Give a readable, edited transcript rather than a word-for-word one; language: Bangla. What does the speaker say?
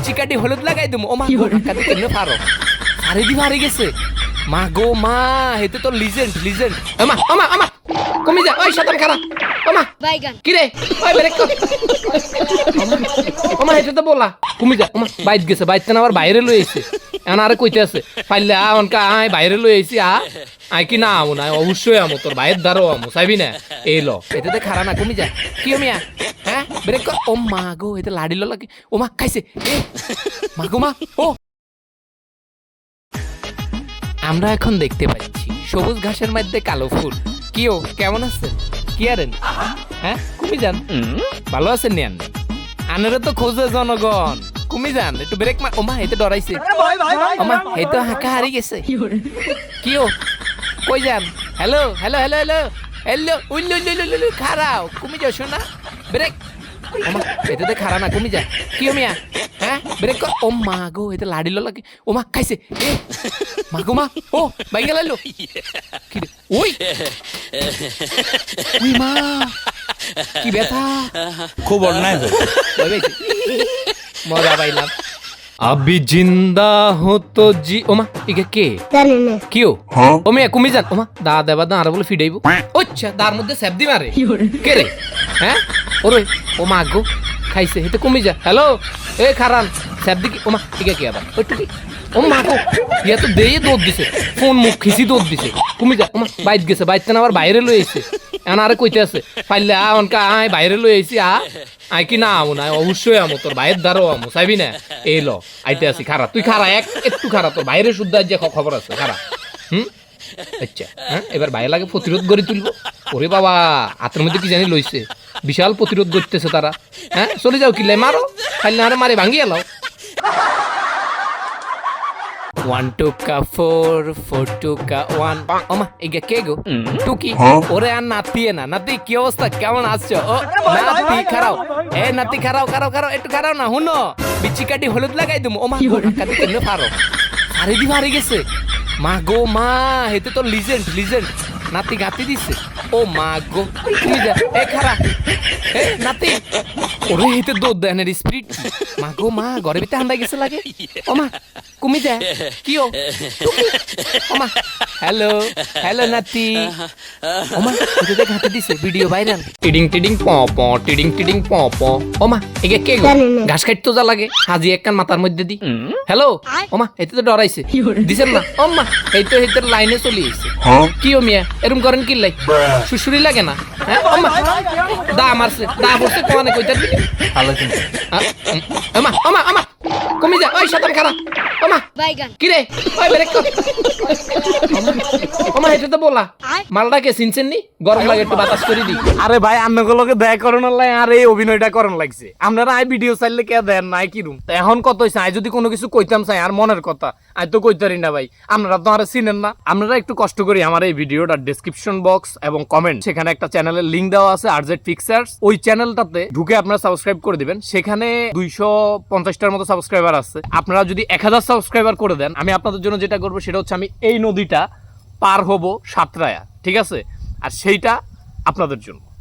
বিচি কাটি হলুদ লাগাই দেবো। ও মা কাটি কেমনে পারো? আরে দি হারে গেছে। মা গো মা, হেতে তো লিজেন্ড লিজেন্ড। আমা আমা আমা কমি যা, ওই শয়তান খারাপ। আমা বাইগান কি রে, ওই ব্রেক কর। আমা হেতে তো বলা কমি যা। আমা বাইত গেছে, বাইতে না আবার বাইরে লই আইছে। এখন আরে কইতে আছে পাইলে অনকা আয় বাইরে লই আইছি আই কি না আমু না, অবশ্যই আমু, তোর ভাইয়ের দ্বারও আমু, চাইবি না? এই ল এতে খারা না, কমি যা। কি মিয়া, হ্যাঁ ব্রেক কর। ও মা গো, এতে লাড়ি লাগে। ও মা খাইছে, এ মা গো মা। ও আমরা এখন দেখতে পাচ্ছি সবুজ ঘাসের মধ্যে কালো ফুল। কিও কেমন আছেন? কি আরেন? হ্যাঁ কুমি যান, ভালো আছেন নিয়ান? আনেরও তো খোঁজে জনগণ। কুমি যান, একটু ব্রেক মার। ওমা এতে ডরাইছে। ওমা এই তো হাঁকা হারিয়ে গেছে। কিও কই যান? Hello hello hello hello hello উইল উইল খারাও। কুমি যাও শোনা, ব্রেক। ওমা এতে খারা না, কুমি যা। কিও মিয়া, হ্যাঁ ব্রেক কর। ও মা গো, এতে লাড়ি লাগে। ও মা খাইছে, এ মা গো মা। ও বাইকে লাইলো কি রে? ওই উই মা, কি ব্যথা। খুব অন্যায় হয়েছে। মজা পাইলাম। আবি জিন্দা হতো জি। ওমা ইকে কে? জানি না কিও ও মিয়া কুমি যান। ওমা দা দেবা দা আর বলে ফিডাইবো। আচ্ছা দার মধ্যে স্যাপ দি মারে কে রে? হ্যাঁ ওরে ও মা গো খাইছে, হেতে কমি যা। হ্যালো এ খারান স্যাপ দি। ওমা ইকে কে আবার ওইটু কি? ও মা গো ইয়া তো দেই দৌড় দিছে, ফোন মুখ খিসি দৌড় দিছে। কুমি যা। ওমা বাইত গেছে, বাইতে না আবার বাইরে লই আইছে। এখন আরে কইতে আছে পাইলে অনকা আয় বাইরে লই আইছি আই কি না আমু না, অবশ্যই আমু, তোর ভাইয়ের দ্বারও আমু, চাইবি না? এই ল আইতে আসি খারা, তুই খারা একটু খারা, তোর বাইরে শুদ্ধ যে খবর আছে খারা। আচ্ছা হ্যাঁ, এবার বাইরে লাগে প্রতিরোধ গড়ে তুলবো। ওরে বাবা হাতের মধ্যে কি জানি লইছে, বিশাল প্রতিরোধ করতেছে তারা। হ্যাঁ চলে যাও, কিল্লাই মারো, খাইলে আরে মারে ভাঙিয়ে এলাও। 1 2 4 4 2 1। ওমা এগা কে গো? টুকি ওরে আর নাতিয়ে না। নাতি কি অবস্থা, কেমন আসছো? ও নাতি খারাও, এ নাতি খারাও খারাও খারাও, একটু খারাও না। হুনো বিচি কাটি হলুদ লাগাই দেবো। ওমা কাটি কেমনে পারো? আরে দি হারে গেছে। মা গো মা, হেতে তো লিজেন্ড লিজেন্ড। নাতি গাতি দিছে। ও মা গো তুমি যা, এ খারা এ নাতি। ওরে হেতে দৌড় দেনের স্পিরিট। মা গো মা, ঘরে ভিতরে হান্দাই গেছে লাগে। ও মা কুমি যা। কিও ওমা হ্যালো হ্যালো নাতি। ওমা ওতে দেখ হাতে দিছে, ভিডিও ভাইরাল। টিডিং টিডিং প প টিডিং টিডিং প প। ওমা এগে কে গো? ঘাস কাটতে যা লাগে, হাজি একখান মাথার মধ্যে দি। হ্যালো ওমা এতে তো ডরাইছে, দিছেন না? ওমা এই তো হেতের লাইনে চলে এসেছে। কিও মিয়া এরম করেন কি লাই? সুশুরি লাগে না? হ্যাঁ ওমা দা মারছে, দা পড়ছে কোয়ানে কইতার দিকে। ভালো চিন্তা। ওমা ওমা ওমা কমি যা, ওই শয়তান খারাপ। ওমা বাইগান কি রে, ওই ব্রেক কর। ওমা এটা তো বলা মালটাকে চিনছেন নি? গরম লাগে একটু বাতাস করে দি। আরে ভাই আপনাগুলোকে দেয় করানোর লাই আর এই অভিনয়টা করন লাগছে। আপনারা আই ভিডিও চাইলে কে দেন নাই কি রুম এখন কত হইছে? আই যদি কোনো কিছু কইতাম চাই আর মনের কথা আই তো কইতারি না ভাই। আপনারা তো আর চিনেন না। আপনারা একটু কষ্ট করি আমার এই ভিডিওটার ডেসক্রিপশন বক্স এবং কমেন্ট, সেখানে একটা চ্যানেলের লিংক দেওয়া আছে, আরজেড পিকচার্স। ওই চ্যানেলটাতে ঢুকে আপনারা সাবস্ক্রাইব করে দিবেন। সেখানে 250টার মতো সাবস্ক্রাইবার আছে। আপনারা যদি 1000 সাবস্ক্রাইবার করে দেন, আমি আপনাদের জন্য যেটা করবো সেটা হচ্ছে আমি এই নদীটা পার হব সাতরায়া, ঠিক আছে? আর সেইটা আপনাদের জন্য।